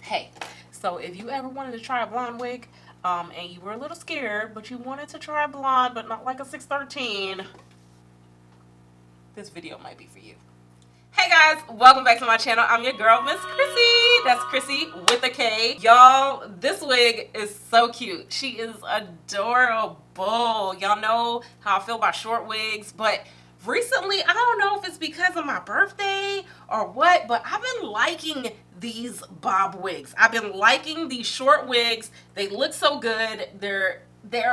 Hey, so if you ever wanted to try a blonde wig, and you were a little scared, but you wanted to try blonde, but not like a 613, this video might be for you. Hey guys, welcome back to my channel. I'm your girl, Miss Khrissy. That's Khrissy with a K. Y'all, this wig is so cute. She is adorable. Y'all know how I feel about short wigs, but recently, I don't know if it's because of my birthday or what, but I've been liking these bob wigs. I've been liking these short wigs. They look so good. They're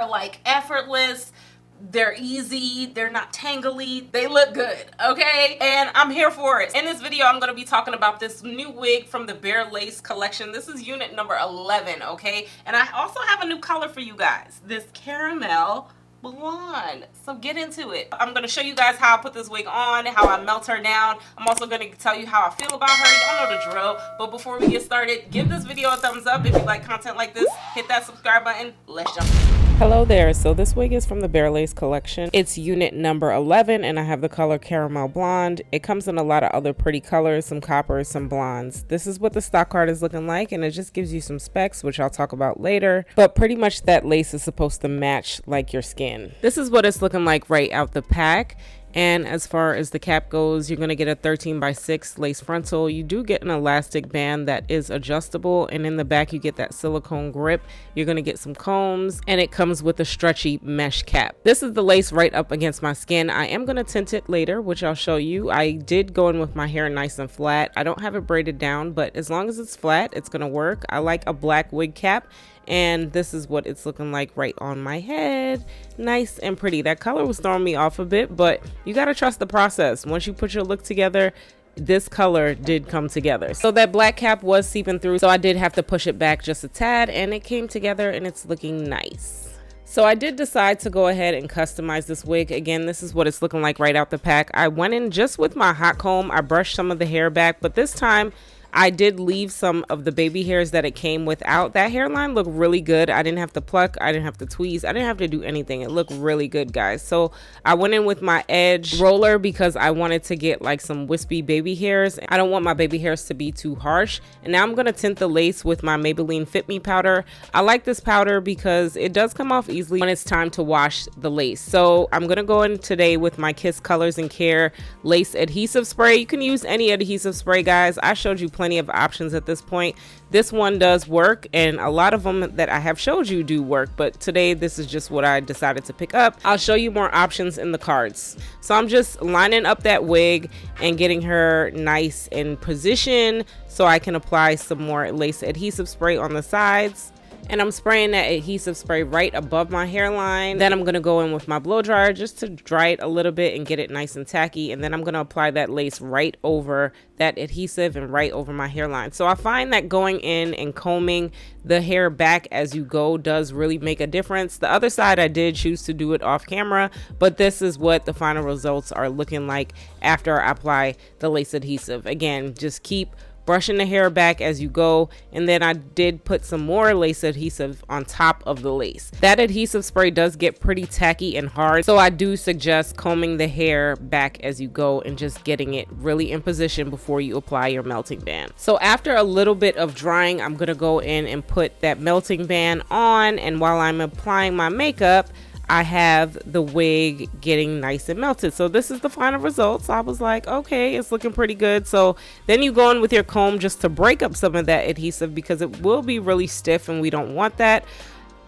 like effortless. They're easy, they're not tangly, they look good, okay? And I'm here for it. In this video, I'm gonna be talking about this new wig from the BareLace collection. This is unit number 11, okay? And I also have a new color for you guys, this caramel blonde. So get into it. I'm gonna show you guys how I put this wig on, how I melt her down. I'm also gonna tell you how I feel about her. Y'all know the drill. But before we get started, give this video a thumbs up if you like content like this. Hit that subscribe button. Let's jump in. Hello there. So this wig is from the BareLace collection. It's unit number 11 and I have the color caramel blonde. It comes in a lot of other pretty colors, some coppers, some blondes. This is what the stock card is looking like, and it just gives you some specs, which I'll talk about later. But pretty much that lace is supposed to match like your skin. This is what it's looking like right out the pack. And as far as the cap goes, you're going to get a 13x6 lace frontal. You do get an elastic band that is adjustable, and in the back you get that silicone grip. You're going to get some combs, and it comes with a stretchy mesh cap. This is the lace right up against my skin. I am going to tint it later, which I'll show you. I did go in with my hair nice and flat. I don't have it braided down, but as long as it's flat, it's going to work. I like a black wig cap. And this is what it's looking like right on my head. Nice and pretty. That color was throwing me off a bit, but you got to trust the process. Once you put your look together, this color did come together. So that black cap was seeping through, so I did have to push it back just a tad, and it came together and it's looking nice. So I did decide to go ahead and customize this wig. Again, this is what it's looking like right out the pack. I went in just with my hot comb. I brushed some of the hair back, but this time I did leave some of the baby hairs that it came without. That hairline looked really good. I didn't have to pluck, I didn't have to tweeze, I didn't have to do anything. It looked really good, guys. So I went in with my edge roller because I wanted to get like some wispy baby hairs. I don't want my baby hairs to be too harsh. And now I'm gonna tint the lace with my Maybelline Fit Me powder. I like this powder because it does come off easily when it's time to wash the lace. So I'm gonna go in today with my Kiss Colors and Care lace adhesive spray. You can use any adhesive spray, guys. I showed you plenty of options at this point. This one does work, and a lot of them that I have showed you do work, but today this is just what I decided to pick up. I'll show you more options in the cards. So I'm just lining up that wig and getting her nice in position so I can apply some more lace adhesive spray on the sides. And I'm spraying that adhesive spray right above my hairline. Then I'm gonna go in with my blow dryer just to dry it a little bit and get it nice and tacky. And then I'm gonna apply that lace right over that adhesive and right over my hairline. So I find that going in and combing the hair back as you go does really make a difference. The other side I did choose to do it off camera, but this is what the final results are looking like after I apply the lace adhesive. Again, just keep brushing the hair back as you go, and then I did put some more lace adhesive on top of the lace. That adhesive spray does get pretty tacky and hard, so I do suggest combing the hair back as you go and just getting it really in position before you apply your melting band. So after a little bit of drying, I'm gonna go in and put that melting band on, and while I'm applying my makeup, I have the wig getting nice and melted. So this is the final results. I was like, okay, it's looking pretty good. So then you go in with your comb just to break up some of that adhesive because it will be really stiff and we don't want that.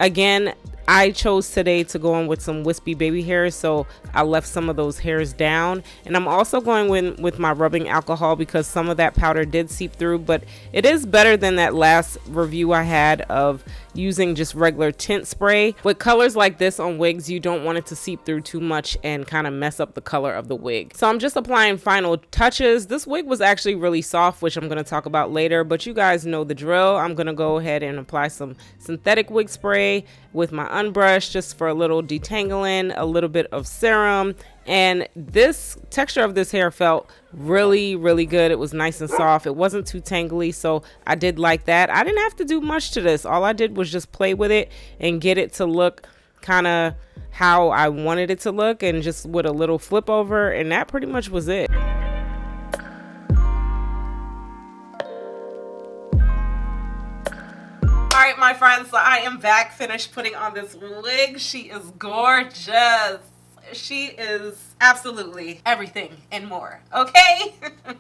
Again, I chose today to go in with some wispy baby hairs, so I left some of those hairs down. And I'm also going in with my rubbing alcohol because some of that powder did seep through, but it is better than that last review I had of using just regular tint spray. With colors like this on wigs, you don't want it to seep through too much and kind of mess up the color of the wig. So I'm just applying final touches. This wig was actually really soft, which I'm going to talk about later, but you guys know the drill. I'm going to go ahead and apply some synthetic wig spray with my unbrush just for a little detangling, a little bit of serum, and this texture of this hair felt really good. It was nice and soft. It wasn't too tangly, so I did like that. I didn't have to do much to this. All I did was just play with it and get it to look kind of how I wanted it to look, and just with a little flip over, and that pretty much was it. Alright, my friends, so I am back, finished putting on this wig. She is gorgeous. She is absolutely everything and more, okay?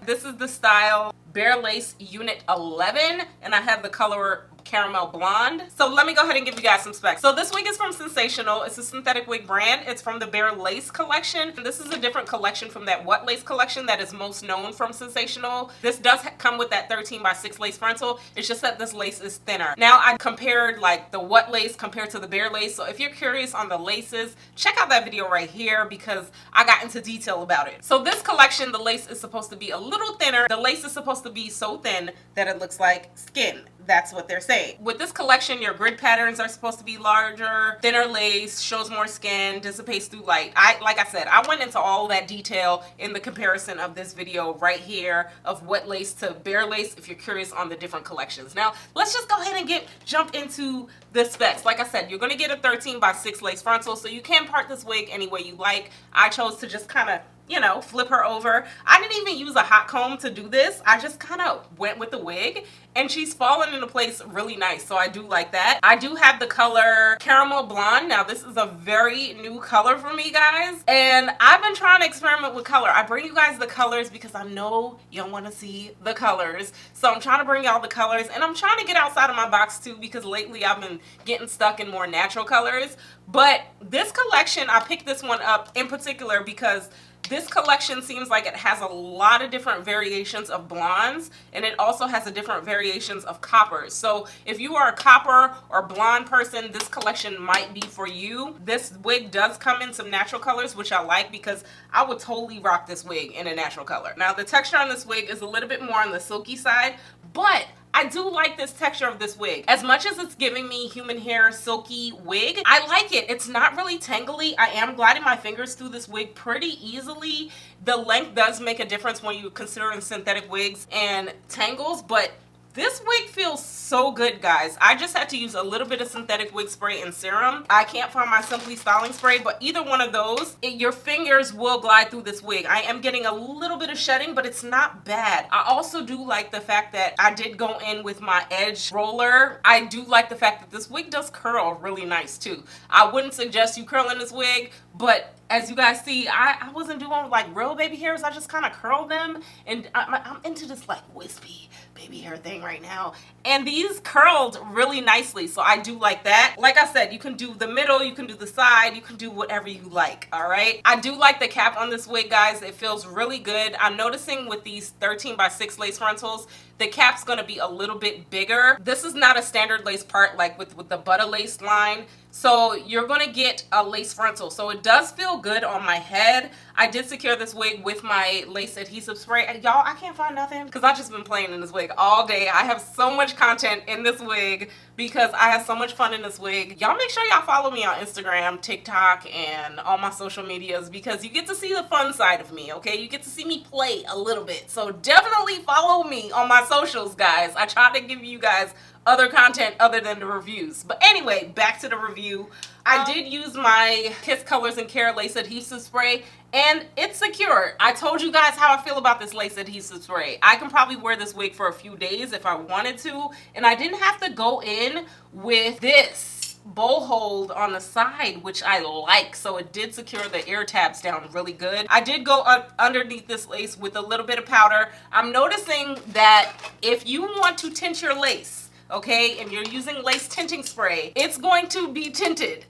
This is the style BareLace Unit 11, and I have the color caramel blonde. So let me go ahead and give you guys some specs. So this wig is from Sensationnel. It's a synthetic wig brand. It's from the BareLace collection. And this is a different collection from that What Lace collection that is most known from Sensationnel. This does come with that 13x6 lace frontal. It's just that this lace is thinner. Now I compared like the What Lace compared to the BareLace. So if you're curious on the laces, check out that video right here because I got into detail about it. So this collection, the lace is supposed to be a little thinner. The lace is supposed to be so thin that it looks like skin. That's what they're saying. With this collection, your grid patterns are supposed to be larger, thinner lace, shows more skin, dissipates through light. Like I said, I went into all that detail in the comparison of this video right here of What Lace to BareLace if you're curious on the different collections. Now, let's just go ahead and jump into the specs. Like I said, you're gonna get a 13x6 lace frontal, so you can part this wig any way you like. I chose to just kind of, you know, flip her over. I didn't even use a hot comb to do this. I just kind of went with the wig and she's fallen into place really nice. So I do like that. I do have the color caramel blonde. Now this is a very new color for me, guys. And I've been trying to experiment with color. I bring you guys the colors because I know y'all want to see the colors. So I'm trying to bring y'all the colors and I'm trying to get outside of my box too because lately I've been getting stuck in more natural colors. But this collection, I picked this one up in particular because this collection seems like it has a lot of different variations of blondes and it also has a different variations of coppers. So if you are a copper or blonde person, this collection might be for you. This wig does come in some natural colors, which I like because I would totally rock this wig in a natural color. Now the texture on this wig is a little bit more on the silky side, but I do like this texture of this wig. As much as it's giving me human hair silky wig, I like it. It's not really tangly. I am gliding my fingers through this wig pretty easily. The length does make a difference when you consider synthetic wigs and tangles, but this wig feels so good, guys. I just had to use a little bit of synthetic wig spray and serum. I can't find my Simply styling spray, but either one of those, your fingers will glide through this wig. I am getting a little bit of shedding, but it's not bad. I also do like the fact that I did go in with my edge roller. I do like the fact that this wig does curl really nice too. I wouldn't suggest you curling this wig, but as you guys see, I wasn't doing like real baby hairs. I just kind of curled them, and I'm into this like wispy baby hair thing right now, and these curled really nicely, so I do like that. Like I said, you can do the middle, you can do the side, you can do whatever you like. All right, I do like the cap on this wig, guys. It feels really good. I'm noticing with these 13x6 lace frontals, the cap's going to be a little bit bigger. This is not a standard lace part like with the butter lace line, so you're going to get a lace frontal, so it does feel good on my head. I did secure this wig with my lace adhesive spray, and y'all, I can't find nothing because I've just been playing in this wig all day. I have so much content in this wig because I have so much fun in this wig. Y'all make sure y'all follow me on Instagram, TikTok, and all my social medias because you get to see the fun side of me, okay? You get to see me play a little bit, so definitely follow me on my socials, guys. I try to give you guys other content other than the reviews. But anyway, back to the review. I did use my Kiss Colors and Care lace adhesive spray and it's secure. I told you guys how I feel about this lace adhesive spray. I can probably wear this wig for a few days if I wanted to, and I didn't have to go in with this bowl hold on the side, which I like, so it did secure the ear tabs down really good. I did go underneath this lace with a little bit of powder. I'm noticing that if you want to tint your lace, okay, and you're using lace tinting spray, it's going to be tinted.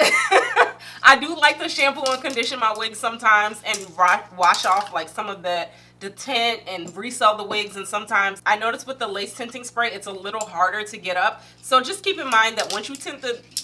I do like to shampoo and condition my wigs sometimes and wash off like some of the tint and resell the wigs, and sometimes I notice with the lace tinting spray it's a little harder to get up, so just keep in mind that once you tint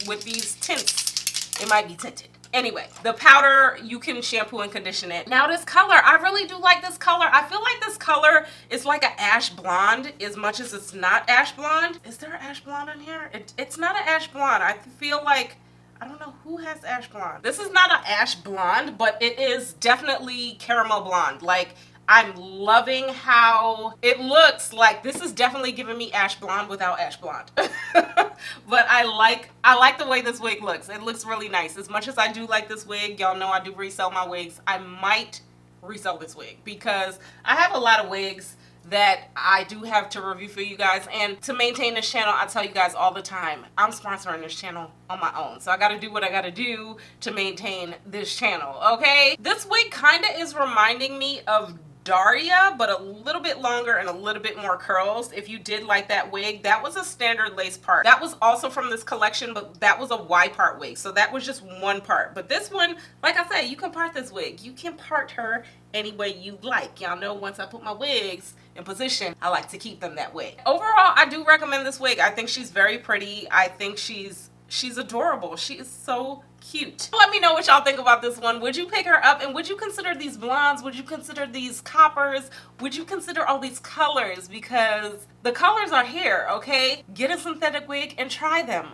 with these tints, it might be tinted. Anyway, the powder, you can shampoo and condition it. Now this color, I really do like this color. I feel like this color is like an ash blonde as much as it's not ash blonde. Is there an ash blonde in here? It's not an ash blonde. I feel like, I don't know who has ash blonde. This is not an ash blonde, but it is definitely caramel blonde. Like, I'm loving how it looks. Like, this is definitely giving me ash blonde without ash blonde. But I like the way this wig looks. It looks really nice. As much as I do like this wig, y'all know I do resell my wigs, I might resell this wig because I have a lot of wigs that I do have to review for you guys. And to maintain this channel, I tell you guys all the time, I'm sponsoring this channel on my own. So I gotta do what I gotta do to maintain this channel, okay? This wig kinda is reminding me of Daria, but a little bit longer and a little bit more curls. If you did like that wig, that was a standard lace part. That was also from this collection, but that was a Y part wig. So that was just one part. But this one, like I said, you can part this wig. You can part her any way you like. Y'all know once I put my wigs in position, I like to keep them that way. Overall, I do recommend this wig. I think she's very pretty. I think she's adorable. She is so cute. Let me know what y'all think about this one. Would you pick her up, and would you consider these blondes? Would you consider these coppers? Would you consider all these colors? Because the colors are here, okay? Get a synthetic wig and try them.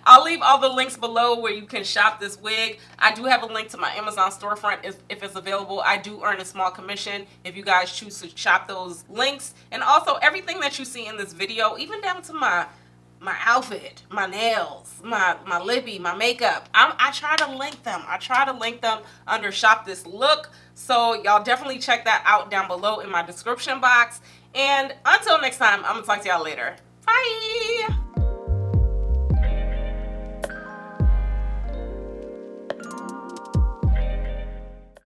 I'll leave all the links below where you can shop this wig. I do have a link to my Amazon storefront if it's available. I do earn a small commission if you guys choose to shop those links. And also everything that you see in this video, even down to my outfit, my nails, my lippy, my makeup, I try to link them. I try to link them under Shop This Look. So y'all definitely check that out down below in my description box. And until next time, I'm gonna talk to y'all later. Bye.